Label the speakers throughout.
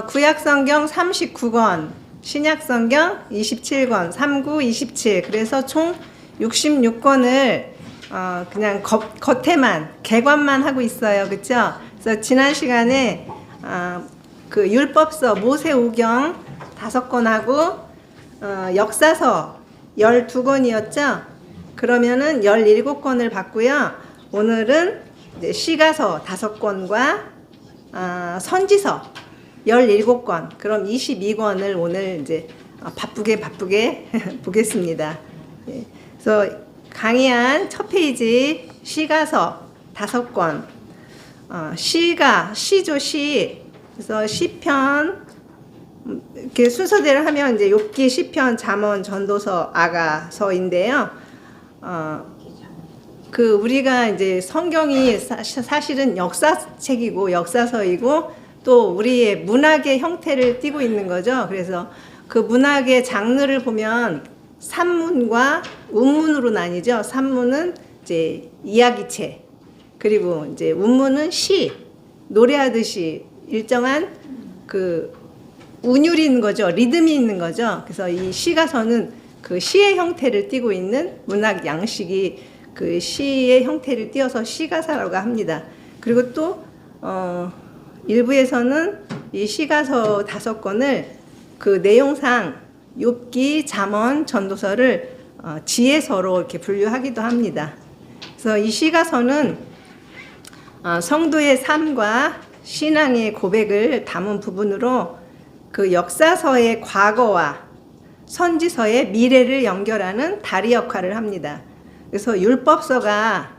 Speaker 1: 구약성경 39권, 신약성경 27권, 39, 27. 그래서 총 66권을 그냥 겉에만, 개관만 하고 있어요. 그쵸? 그래서 지난 시간에 그 율법서 모세오경 5권하고 역사서 12권이었죠? 그러면은 17권을 봤고요. 오늘은 이제 시가서 5권과 선지서 17권, 그럼 22권을 오늘 이제 바쁘게 보겠습니다. 예. 그래서 강의한 첫 페이지 시가서 5권, 시죠, 시. 그래서 시편, 이렇게 순서대로 하면 이제 욥기, 시편, 잠언, 전도서, 아가서인데요. 그 우리가 이제 성경이 사실은 역사책이고 역사서이고 또 우리의 문학의 형태를 띠고 있는 거죠. 그래서 그 문학의 장르를 보면 산문과 운문으로 나뉘죠. 산문은 이제 이야기책, 그리고 이제 운문은 시, 노래하듯이 일정한 그 운율이 있는 거죠. 리듬이 있는 거죠. 그래서 이 시가서는 그 시의 형태를 띠고 있는 문학 양식이 그 시의 형태를 띄어서 시가서라고 합니다. 그리고 또 일부에서는 이 시가서 5권을 그 내용상 욥기, 잠언, 전도서를 지혜서로 이렇게 분류하기도 합니다. 그래서 이 시가서는 성도의 삶과 신앙의 고백을 담은 부분으로 그 역사서의 과거와 선지서의 미래를 연결하는 다리 역할을 합니다. 그래서 율법서가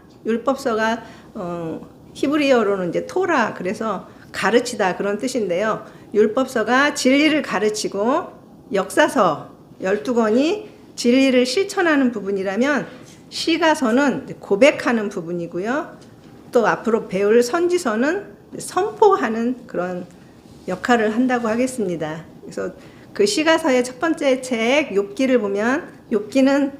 Speaker 1: 히브리어로는 이제 토라, 그래서 가르치다 그런 뜻인데요. 율법서가 진리를 가르치고 역사서 12권이 진리를 실천하는 부분이라면 시가서는 고백하는 부분이고요. 또 앞으로 배울 선지서는 선포하는 그런 역할을 한다고 하겠습니다. 그래서 그 시가서의 첫 번째 책 욥기를 보면, 욥기는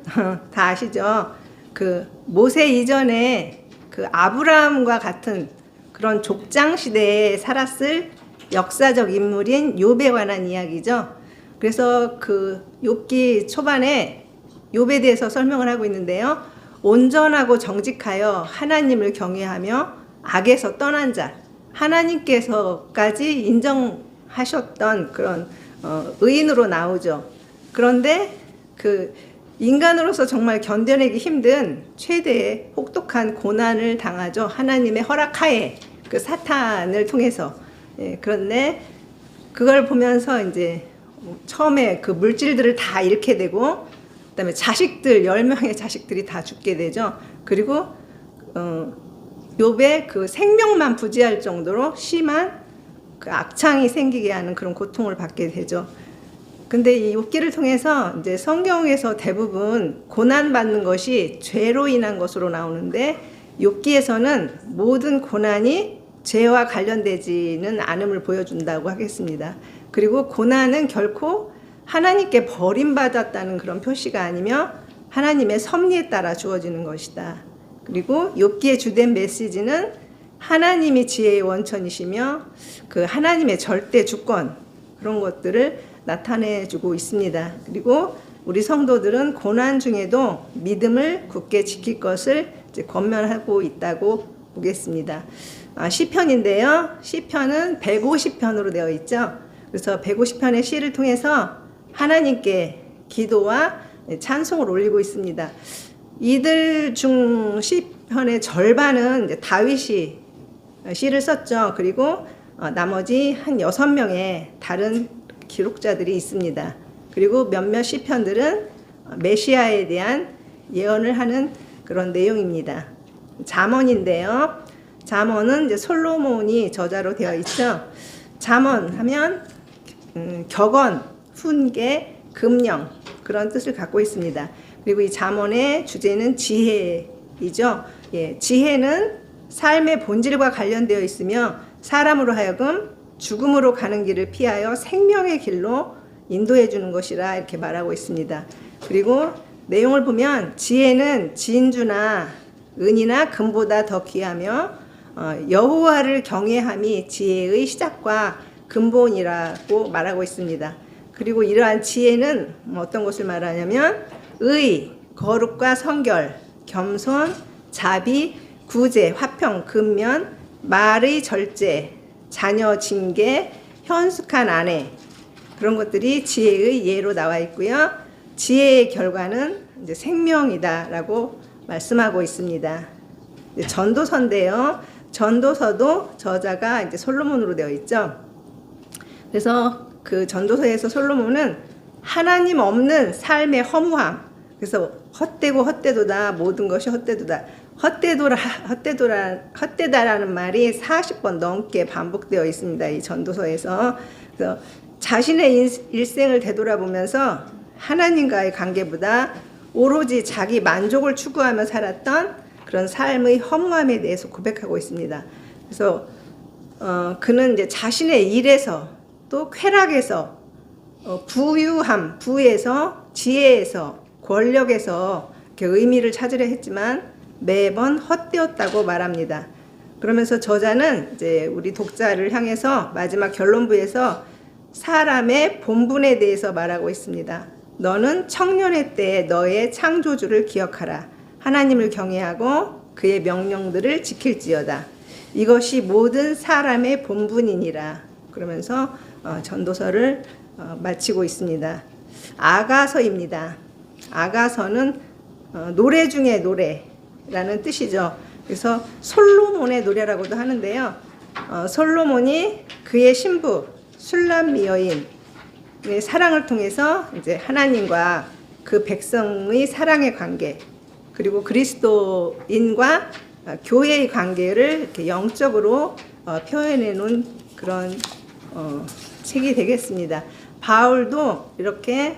Speaker 1: 다 아시죠? 그 모세 이전에 그 아브라함과 같은 그런 족장 시대에 살았을 역사적 인물인 욥에 관한 이야기죠. 그래서 그 욥기 초반에 욥에 대해서 설명을 하고 있는데요. 온전하고 정직하여 하나님을 경외하며 악에서 떠난 자, 하나님께서까지 인정하셨던 그런 의인으로 나오죠. 그런데 그 인간으로서 정말 견뎌내기 힘든 최대의 혹독한 고난을 당하죠. 하나님의 허락하에 그 사탄을 통해서. 예, 그런데 그걸 보면서 이제 처음에 그 물질들을 다 잃게 되고, 그다음에 자식들 10명의 자식들이 다 죽게 되죠. 그리고 욥의 그 생명만 부지할 정도로 심한 그 악창이 생기게 하는 그런 고통을 받게 되죠. 근데 이 욥기를 통해서 이제 성경에서 대부분 고난받는 것이 죄로 인한 것으로 나오는데, 욥기에서는 모든 고난이 죄와 관련되지는 않음을 보여준다고 하겠습니다. 그리고 고난은 결코 하나님께 버림받았다는 그런 표시가 아니며 하나님의 섭리에 따라 주어지는 것이다. 그리고 욥기의 주된 메시지는 하나님이 지혜의 원천이시며 그 하나님의 절대 주권, 그런 것들을 나타내주고 있습니다. 그리고 우리 성도들은 고난 중에도 믿음을 굳게 지킬 것을 이제 권면하고 있다고 보겠습니다. 시편인데요. 시편은 150편으로 되어 있죠. 그래서 150편의 시를 통해서 하나님께 기도와 찬송을 올리고 있습니다. 이들 중 시편의 절반은 이제 다윗이 시를 썼죠. 그리고 나머지 한 6명의 다른 기록자들이 있습니다. 그리고 몇몇 시편들은 메시아에 대한 예언을 하는 그런 내용입니다. 잠언인데요. 잠언은 이제 솔로몬이 저자로 되어 있죠. 잠언 하면 격언, 훈계, 금령, 그런 뜻을 갖고 있습니다. 그리고 이 잠언의 주제는 지혜이죠. 예, 지혜는 삶의 본질과 관련되어 있으며 사람으로 하여금 죽음으로 가는 길을 피하여 생명의 길로 인도해 주는 것이라 이렇게 말하고 있습니다. 그리고 내용을 보면 지혜는 진주나 은이나 금보다 더 귀하며 여호와를 경외함이 지혜의 시작과 근본이라고 말하고 있습니다. 그리고 이러한 지혜는 어떤 것을 말하냐면 의, 거룩과 성결, 겸손, 자비, 구제, 화평, 근면, 말의 절제, 자녀 징계, 현숙한 아내, 그런 것들이 지혜의 예로 나와 있고요. 지혜의 결과는 이제 생명이다라고 말씀하고 있습니다. 전도서인데요. 전도서도 저자가 이제 솔로몬으로 되어 있죠. 그래서 그 전도서에서 솔로몬은 하나님 없는 삶의 허무함, 그래서 헛되도다, 모든 것이 헛되도다, 헛되다라는 말이 40번 넘게 반복되어 있습니다. 이 전도서에서. 그래서 자신의 일생을 되돌아보면서 하나님과의 관계보다 오로지 자기 만족을 추구하며 살았던 그런 삶의 허무함에 대해서 고백하고 있습니다. 그래서 그는 이제 자신의 일에서 또 쾌락에서 부유함, 부에서 지혜에서 권력에서 이렇게 의미를 찾으려 했지만 매번 헛되었다고 말합니다. 그러면서 저자는 이제 우리 독자를 향해서 마지막 결론부에서 사람의 본분에 대해서 말하고 있습니다. 너는 청년의 때에 너의 창조주를 기억하라. 하나님을 경외하고 그의 명령들을 지킬지어다. 이것이 모든 사람의 본분이니라. 그러면서 전도서를 마치고 있습니다. 아가서입니다. 아가서는 노래 중에 노래라는 뜻이죠. 그래서 솔로몬의 노래라고도 하는데요. 솔로몬이 그의 신부 술람 여인의 사랑을 통해서 이제 하나님과 그 백성의 사랑의 관계, 그리고 그리스도인과 교회의 관계를 이렇게 영적으로 표현해 놓은 그런 책이 되겠습니다. 바울도 이렇게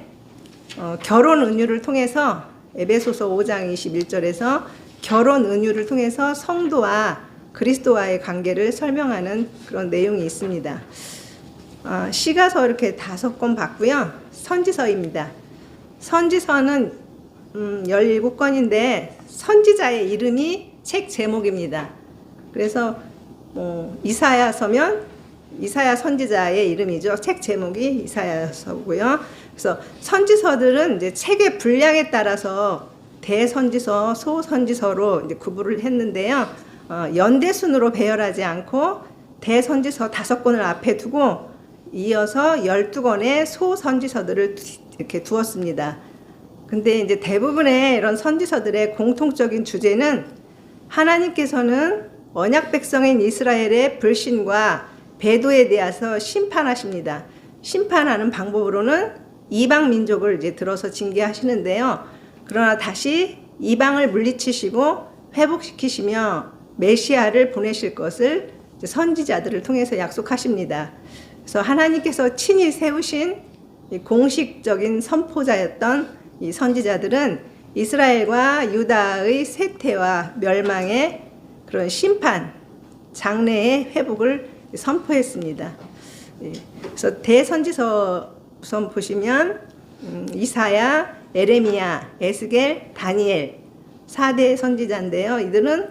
Speaker 1: 결혼 은유를 통해서 에베소서 5장 21절에서 결혼 은유를 통해서 성도와 그리스도와의 관계를 설명하는 그런 내용이 있습니다. 시가서 이렇게 5권 봤고요. 선지서입니다. 선지서는 17권인데 선지자의 이름이 책 제목입니다. 그래서 이사야서면 이사야 선지자의 이름이죠. 책 제목이 이사야서고요. 그래서 선지서들은 이제 책의 분량에 따라서 대선지서, 소선지서로 이제 구분을 했는데요. 연대순으로 배열하지 않고 대선지서 5권을 앞에 두고 이어서 12권의 소선지서들을 이렇게 두었습니다. 근데 이제 대부분의 이런 선지서들의 공통적인 주제는 하나님께서는 언약 백성인 이스라엘의 불신과 배도에 대해서 심판하십니다. 심판하는 방법으로는 이방 민족을 이제 들어서 징계하시는데요. 그러나 다시 이방을 물리치시고 회복시키시며 메시아를 보내실 것을 선지자들을 통해서 약속하십니다. 그래서 하나님께서 친히 세우신 공식적인 선포자였던 이 선지자들은 이스라엘과 유다의 쇠퇴와 멸망의 그런 심판, 장래의 회복을 선포했습니다. 그래서 대선지서 우선 보시면 이사야, 에레미야, 에스겔, 다니엘 4대 선지자인데요. 이들은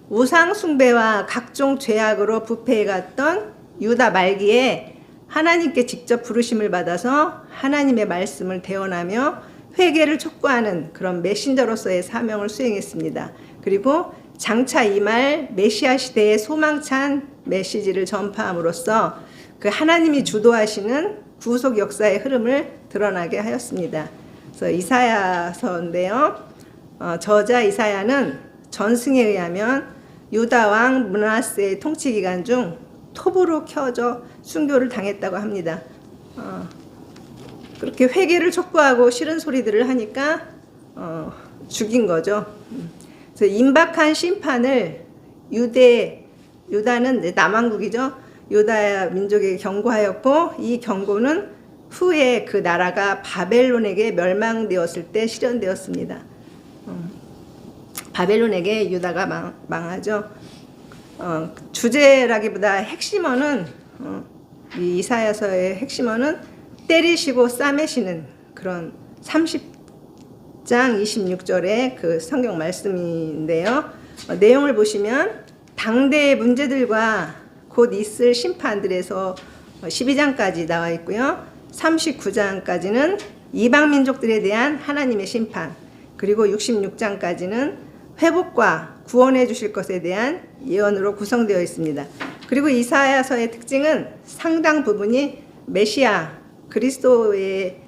Speaker 1: 우상 숭배와 각종 죄악으로 부패해갔던 유다 말기에 하나님께 직접 부르심을 받아서 하나님의 말씀을 대언하며 회개를 촉구하는 그런 메신저로서의 사명을 수행했습니다. 그리고 장차 임할 메시아 시대의 소망찬 메시지를 전파함으로써 그 하나님이 주도하시는 구속 역사의 흐름을 드러나게 하였습니다. 그래서 이사야서인데요. 저자 이사야는 전승에 의하면 유다 왕 므낫세의 통치 기간 중 톱으로 켜져 순교를 당했다고 합니다. 그렇게 회개를 촉구하고 싫은 소리들을 하니까 죽인 거죠. 그래서 임박한 심판을 유다는 남왕국이죠. 유다 민족에게 경고하였고 이 경고는 후에 그 나라가 바벨론에게 멸망되었을 때 실현되었습니다. 바벨론에게 유다가 망하죠. 주제라기보다 핵심어는 이 이사야서의 핵심어는 때리시고 싸매시는 그런 30장 26절의 그 성경 말씀인데요. 내용을 보시면 당대의 문제들과 곧 있을 심판들에서 12장까지 나와 있고요. 39장까지는 이방 민족들에 대한 하나님의 심판, 그리고 66장까지는 회복과 구원해 주실 것에 대한 예언으로 구성되어 있습니다. 그리고 이사야서의 특징은 상당 부분이 메시아 그리스도에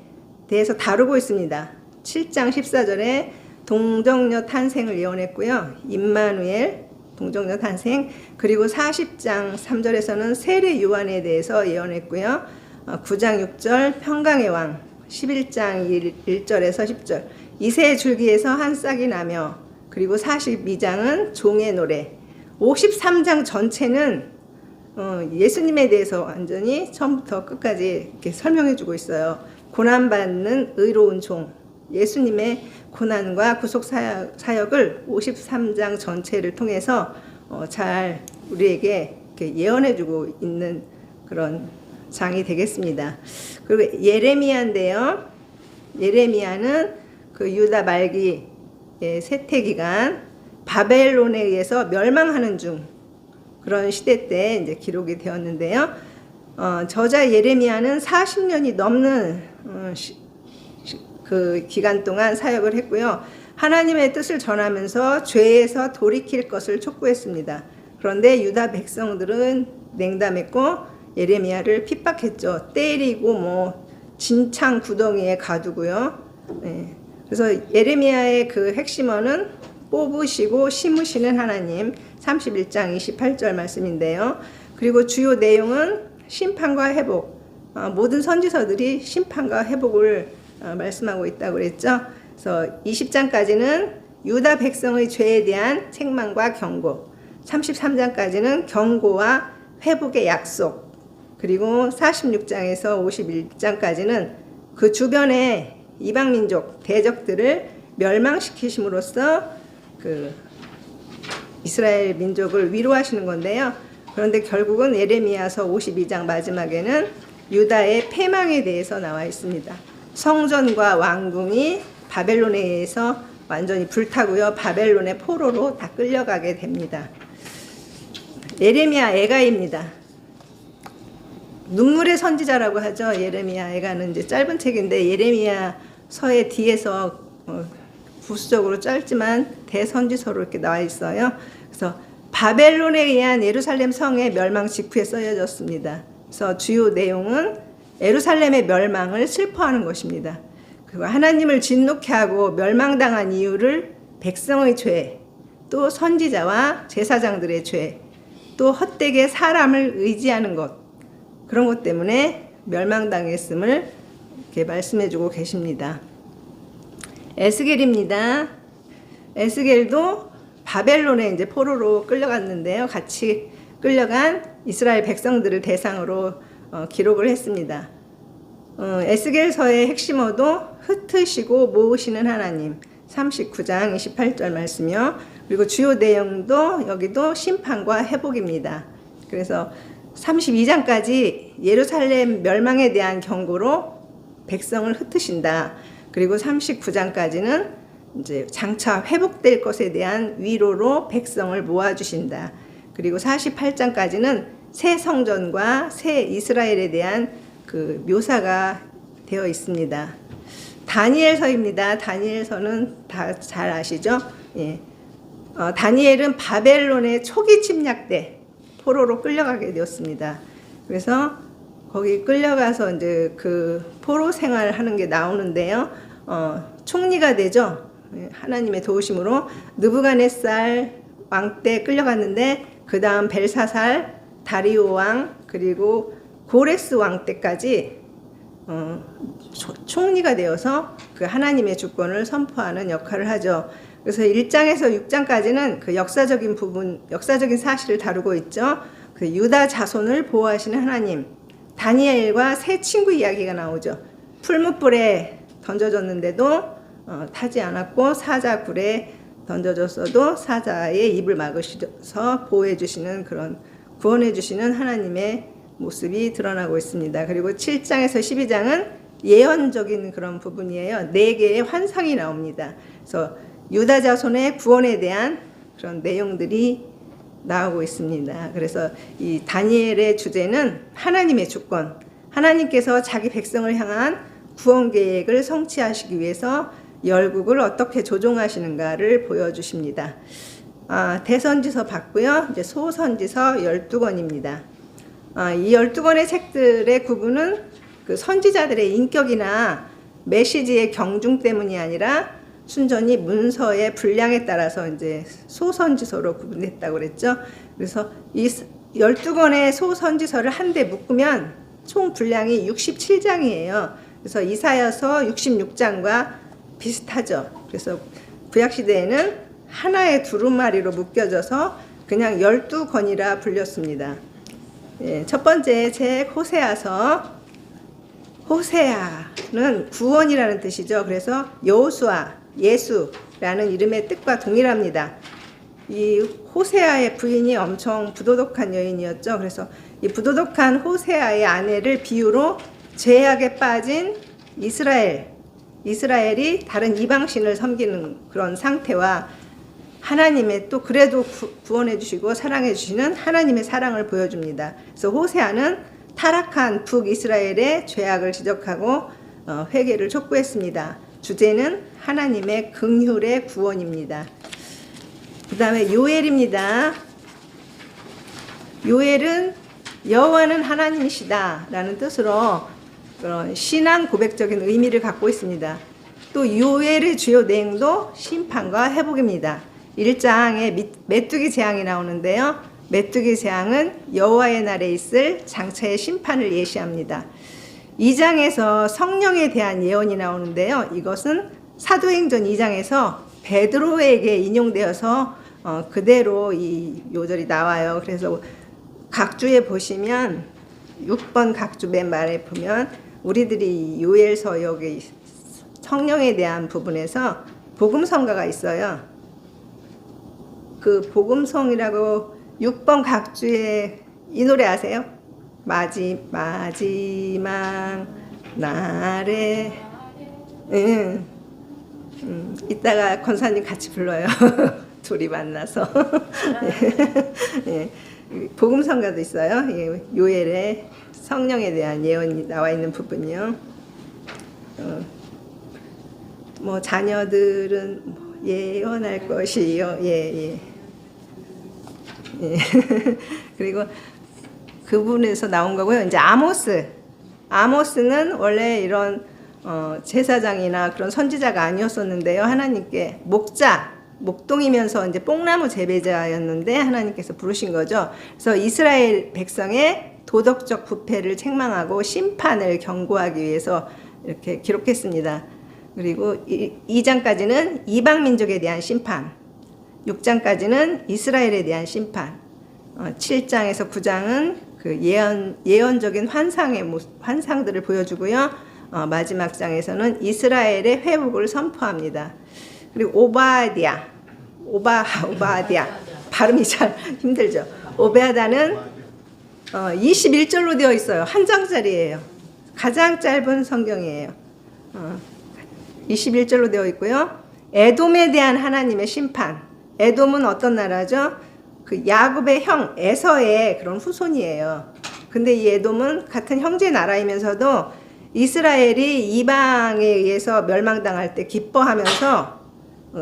Speaker 1: 대해서 다루고 있습니다. 7장 14절에 동정녀 탄생을 예언했고요. 임마누엘 동정녀 탄생, 그리고 40장 3절에서는 세례 요한에 대해서 예언했고요. 9장 6절 평강의 왕, 11장 1절에서 10절 이새의 줄기에서 한 싹이 나며, 그리고 42장은 종의 노래, 53장 전체는 예수님에 대해서 완전히 처음부터 끝까지 이렇게 설명해 주고 있어요. 고난받는 의로운 종, 예수님의 고난과 구속 사역을 53장 전체를 통해서 잘 우리에게 이렇게 예언해 주고 있는 그런 장이 되겠습니다. 그리고 예레미야인데요. 예레미야는 그 유다 말기의 세태 기간, 바벨론에 의해서 멸망하는 중 그런 시대 때 이제 기록이 되었는데요. 저자 예레미야는 40년이 넘는 그 기간 동안 사역을 했고요. 하나님의 뜻을 전하면서 죄에서 돌이킬 것을 촉구했습니다. 그런데 유다 백성들은 냉담했고 예레미야를 핍박했죠. 때리고 진창 구덩이에 가두고요. 네. 그래서 예레미야의 그 핵심어는 뽑으시고 심으시는 하나님, 31장 28절 말씀인데요. 그리고 주요 내용은 심판과 회복, 모든 선지서들이 심판과 회복을 말씀하고 있다고 그랬죠. 그래서 20장까지는 유다 백성의 죄에 대한 책망과 경고, 33장까지는 경고와 회복의 약속, 그리고 46장에서 51장까지는 그 주변의 이방민족, 대적들을 멸망시키심으로써 그 이스라엘 민족을 위로하시는 건데요. 그런데 결국은 예레미야서 52장 마지막에는 유다의 패망에 대해서 나와 있습니다. 성전과 왕궁이 바벨론에 의해서 완전히 불타고요. 바벨론의 포로로 다 끌려가게 됩니다. 예레미야 애가입니다. 눈물의 선지자라고 하죠. 예레미야 애가는 이제 짧은 책인데 예레미야 서의 뒤에서 부수적으로 짧지만 대선지서로 이렇게 나와 있어요. 그래서 바벨론에 의한 예루살렘 성의 멸망 직후에 쓰여졌습니다. 그래서 주요 내용은 예루살렘의 멸망을 슬퍼하는 것입니다. 그리고 하나님을 진노케 하고 멸망당한 이유를 백성의 죄, 또 선지자와 제사장들의 죄, 또 헛되게 사람을 의지하는 것, 그런 것 때문에 멸망당했음을 이렇게 말씀해주고 계십니다. 에스겔입니다. 에스겔도 바벨론에 이제 포로로 끌려갔는데요. 같이 끌려간 이스라엘 백성들을 대상으로 기록을 했습니다. 에스겔서의 핵심어도 흩으시고 모으시는 하나님, 39장 28절 말씀이요. 그리고 주요 내용도 여기도 심판과 회복입니다. 그래서 32장까지 예루살렘 멸망에 대한 경고로 백성을 흩으신다. 그리고 39장까지는 이제 장차 회복될 것에 대한 위로로 백성을 모아주신다. 그리고 48장까지는 새 성전과 새 이스라엘에 대한 그 묘사가 되어 있습니다. 다니엘서입니다. 다니엘서는 다 잘 아시죠? 예. 다니엘은 바벨론의 초기 침략 때 포로로 끌려가게 되었습니다. 그래서 거기 끌려가서 이제 그 포로 생활하는 게 나오는데요. 총리가 되죠. 하나님의 도우심으로 느부갓네살 왕 때 끌려갔는데 그 다음 벨사살, 다리오 왕, 그리고 고레스 왕 때까지 총리가 되어서 그 하나님의 주권을 선포하는 역할을 하죠. 그래서 1장에서 6장까지는 그 역사적인 부분, 역사적인 사실을 다루고 있죠. 그 유다 자손을 보호하시는 하나님, 다니엘과 세 친구 이야기가 나오죠. 풀무불에 던져졌는데도 타지 않았고 사자굴에 던져졌어도 사자의 입을 막으셔서 보호해 주시는 그런 구원해 주시는 하나님의 모습이 드러나고 있습니다. 그리고 7장에서 12장은 예언적인 그런 부분이에요. 4개의 환상이 나옵니다. 그래서 유다 자손의 구원에 대한 그런 내용들이 나오고 있습니다. 그래서 이 다니엘의 주제는 하나님의 주권, 하나님께서 자기 백성을 향한 구원 계획을 성취하시기 위해서 열국을 어떻게 조종하시는가를 보여주십니다. 대선지서 봤고요. 이제 소선지서 12권입니다. 이 12권의 책들의 구분은 그 선지자들의 인격이나 메시지의 경중 때문이 아니라 순전히 문서의 분량에 따라서 이제 소선지서로 구분했다고 그랬죠. 그래서 이 12권의 소선지서를 한데 묶으면 총 분량이 67장이에요. 그래서 이사야서 66장과 비슷하죠. 그래서 구약시대에는 하나의 두루마리로 묶여져서 그냥 12권이라 불렸습니다. 첫 번째 책 호세아서. 호세아는 구원이라는 뜻이죠. 그래서 여호수아, 예수라는 이름의 뜻과 동일합니다. 이 호세아의 부인이 엄청 부도덕한 여인이었죠. 그래서 이 부도덕한 호세아의 아내를 비유로 죄악에 빠진 이스라엘이 다른 이방신을 섬기는 그런 상태와 하나님의 또 그래도 구원해 주시고 사랑해 주시는 하나님의 사랑을 보여줍니다. 그래서 호세아는 타락한 북이스라엘의 죄악을 지적하고 회개를 촉구했습니다. 주제는 하나님의 긍휼의 구원입니다. 그 다음에 요엘입니다. 요엘은 여호와는 하나님이시다 라는 뜻으로 그런 신앙 고백적인 의미를 갖고 있습니다. 또 요엘의 주요 내용도 심판과 회복입니다. 1장에 메뚜기 재앙이 나오는데요. 메뚜기 재앙은 여호와의 날에 있을 장차의 심판을 예시합니다. 2장에서 성령에 대한 예언이 나오는데요. 이것은 사도행전 2장에서 베드로에게 인용되어서 그대로 이 요절이 나와요. 그래서 각주에 보시면 6번 각주 맨 말에 보면 우리들이 요엘서 여기 성령에 대한 부분에서 복음성가가 있어요. 그 복음성이라고 6번 각주에 이 노래 아세요? 마지막 날에 이따가 권사님 같이 불러요. 둘이 만나서. 예. 복음성가도 있어요. 예. 요엘의 성령에 대한 예언이 나와 있는 부분이요. 뭐 자녀들은 예언할 것이요. 예. 그리고 그분에서 나온 거고요. 이제 아모스는 원래 이런 제사장이나 그런 선지자가 아니었었는데요. 하나님께 목동이면서 이제 뽕나무 재배자였는데 하나님께서 부르신 거죠. 그래서 이스라엘 백성의 도덕적 부패를 책망하고 심판을 경고하기 위해서 이렇게 기록했습니다. 그리고 2장까지는 이방 민족에 대한 심판, 6장까지는 이스라엘에 대한 심판, 7장에서 9장은 그 예언적인 환상들을 보여주고요. 마지막 장에서는 이스라엘의 회복을 선포합니다. 그리고 오바디아 발음이 잘 힘들죠. 오베아다는 21절로 되어 있어요. 한 장짜리예요. 가장 짧은 성경이에요. 21절로 되어 있고요. 에돔에 대한 하나님의 심판. 에돔은 어떤 나라죠? 그 야곱의 형 에서의 그런 후손이에요. 근데 이 에돔은 같은 형제 나라이면서도 이스라엘이 이방에 의해서 멸망당할 때 기뻐하면서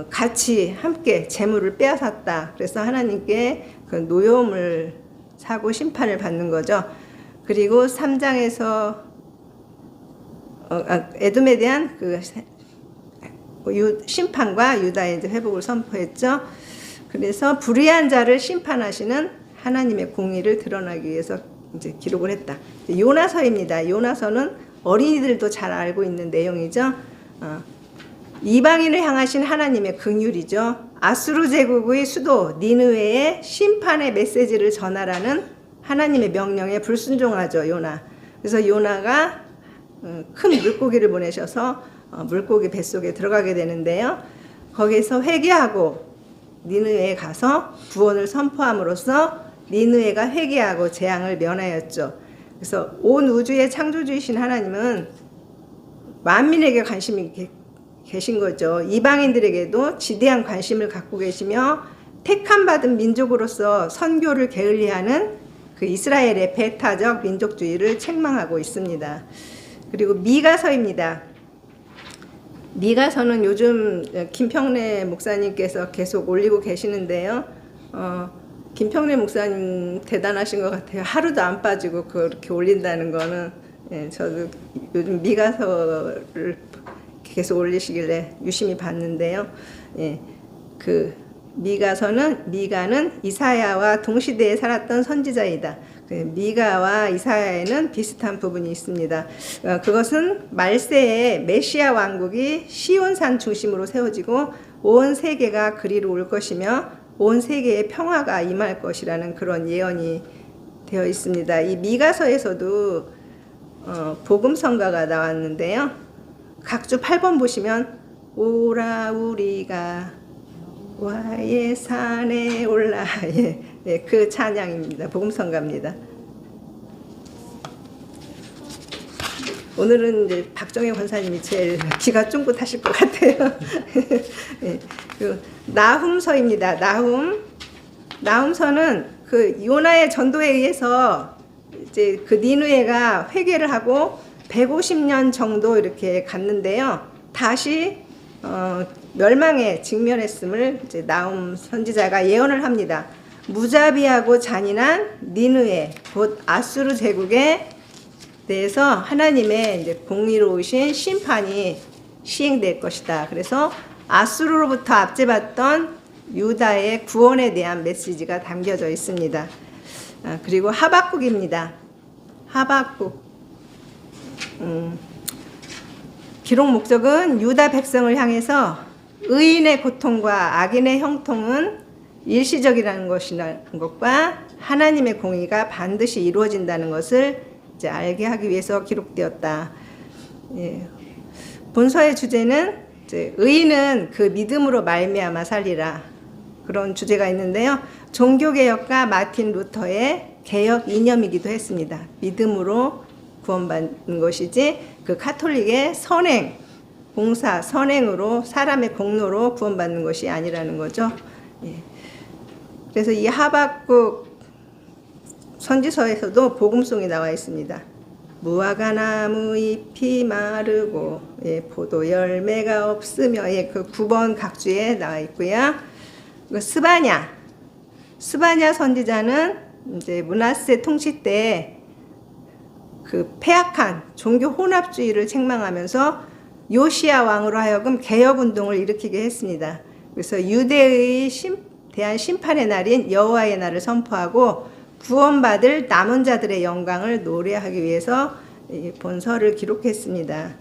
Speaker 1: 같이 함께 재물을 빼앗았다. 그래서 하나님께 그 노여움을 사고 심판을 받는 거죠. 그리고 3장에서 에돔에 대한 그 심판과 유다의 이제 회복을 선포했죠. 그래서 불의한 자를 심판하시는 하나님의 공의를 드러나기 위해서 이제 기록을 했다. 요나서입니다. 요나서는 어린이들도 잘 알고 있는 내용이죠. 이방인을 향하신 하나님의 긍휼이죠. 아수르 제국의 수도 니느웨에 심판의 메시지를 전하라는 하나님의 명령에 불순종하죠. 요나. 그래서 요나가 큰 물고기를 보내셔서 물고기 뱃속에 들어가게 되는데요. 거기서 회개하고 니느웨에 가서 구원을 선포함으로써 니느웨가 회개하고 재앙을 면하였죠. 그래서 온 우주의 창조주이신 하나님은 만민에게 관심이 계신 거죠. 이방인들에게도 지대한 관심을 갖고 계시며 택함 받은 민족으로서 선교를 게을리하는 그 이스라엘의 배타적 민족주의를 책망하고 있습니다. 그리고 미가서입니다. 미가서는 요즘 김평래 목사님께서 계속 올리고 계시는데요. 김평래 목사님 대단하신 것 같아요. 하루도 안 빠지고 그렇게 올린다는 거는. 예, 저도 요즘 미가서를 계속 올리시길래 유심히 봤는데요. 예, 그 미가는 이사야와 동시대에 살았던 선지자이다. 미가와 이사야에는 비슷한 부분이 있습니다. 그것은 말세에 메시아 왕국이 시온산 중심으로 세워지고 온 세계가 그리로 올 것이며 온 세계에 평화가 임할 것이라는 그런 예언이 되어 있습니다. 이 미가서에서도 복음성가가 나왔는데요. 각주 8번 보시면 오라 우리가 와의 산에 올라 그 찬양입니다. 복음성가입니다. 오늘은 이제 박정혜 권사님이 제일 기가 쫑긋하실 것 같아요. 예, 그 나훔서입니다. 나훔서는 그 요나의 전도에 의해서 이제 그 니느웨가 회개를 하고 150년 정도 이렇게 갔는데요. 다시 멸망에 직면했음을 이제 나훔 선지자가 예언을 합니다. 무자비하고 잔인한 니느웨 곧 아수르 제국에 대해서 하나님의 이제 공의로우신 심판이 시행될 것이다. 그래서 아수르로부터 압제받던 유다의 구원에 대한 메시지가 담겨져 있습니다. 그리고 하박국입니다. 하박국 기록 목적은 유다 백성을 향해서 의인의 고통과 악인의 형통은 일시적이라는 것과 하나님의 공의가 반드시 이루어진다는 것을 이제 알게 하기 위해서 기록되었다. 예. 본서의 주제는 이제 의인은 그 믿음으로 말미암아 살리라, 그런 주제가 있는데요. 종교개혁가 마틴 루터의 개혁 이념이기도 했습니다. 믿음으로 구원받는 것이지 그 카톨릭의 선행, 봉사, 선행으로 사람의 공로로 구원받는 것이 아니라는 거죠. 예. 그래서 이 하박국 선지서에서도 복음송이 나와 있습니다. 무화과 나무 잎이 마르고 포도 열매가 없으며 그 9번 각주에 나와 있고요. 스바냐 선지자는 이제 므낫세 통치 때 그 폐악한 종교 혼합주의를 책망하면서 요시야 왕으로 하여금 개혁 운동을 일으키게 했습니다. 그래서 유대의 대한 심판의 날인 여호와의 날을 선포하고 구원받을 남은 자들의 영광을 노래하기 위해서 본서를 기록했습니다.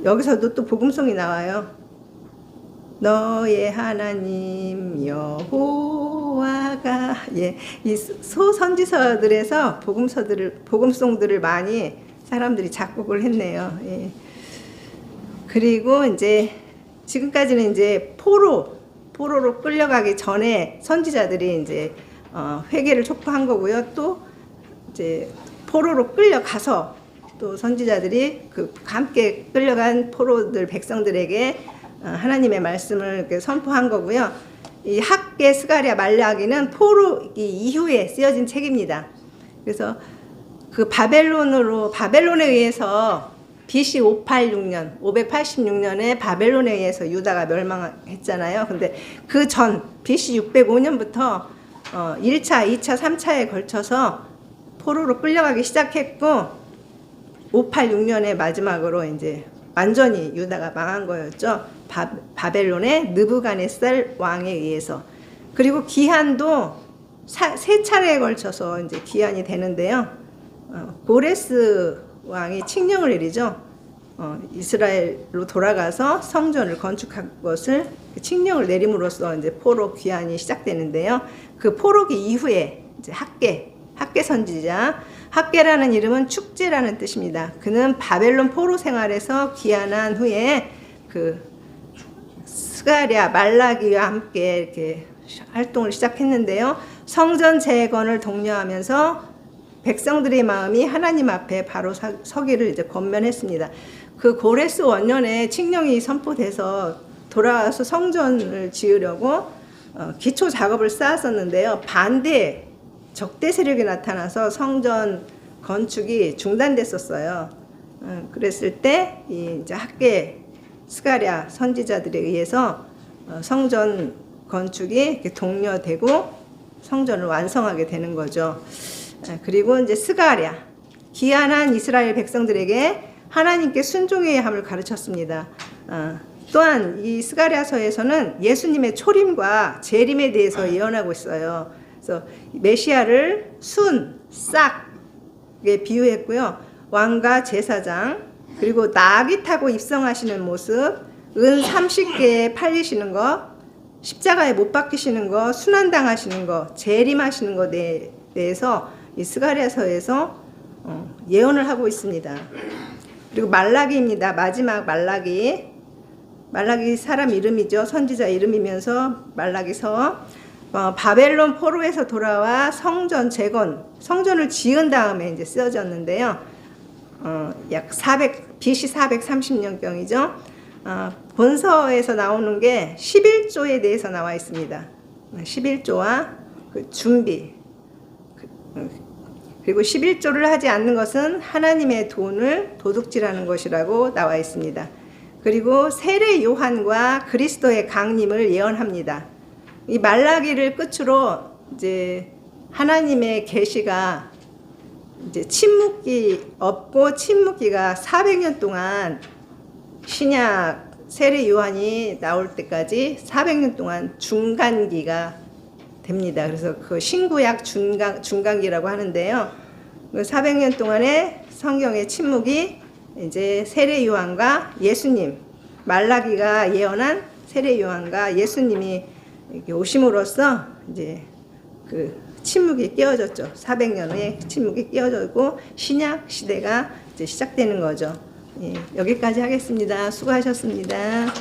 Speaker 1: 여기서도 또 복음송이 나와요. 너의 하나님 여호와가 이 소선지서들에서 복음송들을 많이 사람들이 작곡을 했네요. 그리고 이제 지금까지는 이제 포로로 끌려가기 전에 선지자들이 이제 회개를 촉구한 거고요. 또 이제 포로로 끌려가서 또 선지자들이 그 함께 끌려간 포로들 백성들에게 하나님의 말씀을 이렇게 선포한 거고요. 이 학개, 스가랴, 말라기는 포로 이후에 쓰여진 책입니다. 그래서 그 바벨론에 의해서 BC 586년에 바벨론에 의해서 유다가 멸망했잖아요. 근데 그 전 BC 605년부터 1차, 2차, 3차에 걸쳐서 포로로 끌려가기 시작했고 586년에 마지막으로 이제 완전히 유다가 망한 거였죠. 바벨론의 느부갓네살 왕에 의해서. 그리고 기한도 세 차례에 걸쳐서 이제 기한이 되는데요. 고레스 왕이 칙령을 내리죠. 이스라엘로 돌아가서 성전을 건축한 것을 칙령을 내림으로써 이제 포로 귀환이 시작되는데요. 그 포로기 이후에 이제 학개 선지자, 학개라는 이름은 축제라는 뜻입니다. 그는 바벨론 포로 생활에서 귀환한 후에 그 스가랴, 말라기와 함께 이렇게 활동을 시작했는데요. 성전 재건을 독려하면서 백성들의 마음이 하나님 앞에 바로 서기를 이제 권면했습니다. 그 고레스 원년에 칙령이 선포돼서 돌아와서 성전을 지으려고 기초 작업을 쌓았었는데요. 반대 적대 세력이 나타나서 성전 건축이 중단됐었어요. 그랬을 때 이제 학계 스가랴 선지자들에 의해서 성전 건축이 이렇게 독려되고 성전을 완성하게 되는 거죠. 그리고 이제 스가랴, 기한한 이스라엘 백성들에게 하나님께 순종해야 함을 가르쳤습니다. 또한 이 스가랴서에서는 예수님의 초림과 재림에 대해서 예언하고 있어요. 그래서 메시아를 순, 싹에 비유했고요. 왕과 제사장, 그리고 나귀 타고 입성하시는 모습, 은 30개에 팔리시는 것, 십자가에 못 박히시는 것, 순환당하시는 것, 재림하시는 것에 대해서 이 스가랴서에서 예언을 하고 있습니다. 그리고 말라기입니다. 마지막 말라기. 말라기 사람 이름이죠. 선지자 이름이면서 말라기서 바벨론 포로에서 돌아와 성전 재건, 성전을 지은 다음에 이제 쓰여졌는데요. 약 BC 430년경이죠. 본서에서 나오는 게 11조에 대해서 나와 있습니다. 11조와 그 준비. 그리고 11조를 하지 않는 것은 하나님의 돈을 도둑질하는 것이라고 나와 있습니다. 그리고 세례 요한과 그리스도의 강림을 예언합니다. 이 말라기를 끝으로 이제 하나님의 계시가 이제 침묵기 없고 침묵기가 400년 동안 신약 세례 요한이 나올 때까지 400년 동안 중간기가 됩니다. 그래서 그 신구약 중간기라고 하는데요. 400년 동안의 성경의 침묵이 이제 세례 요한과 예수님, 말라기가 예언한 세례 요한과 예수님이 이렇게 오심으로써 이제 그 침묵이 깨어졌죠. 400년의 침묵이 깨어졌고 신약 시대가 이제 시작되는 거죠. 예, 여기까지 하겠습니다. 수고하셨습니다.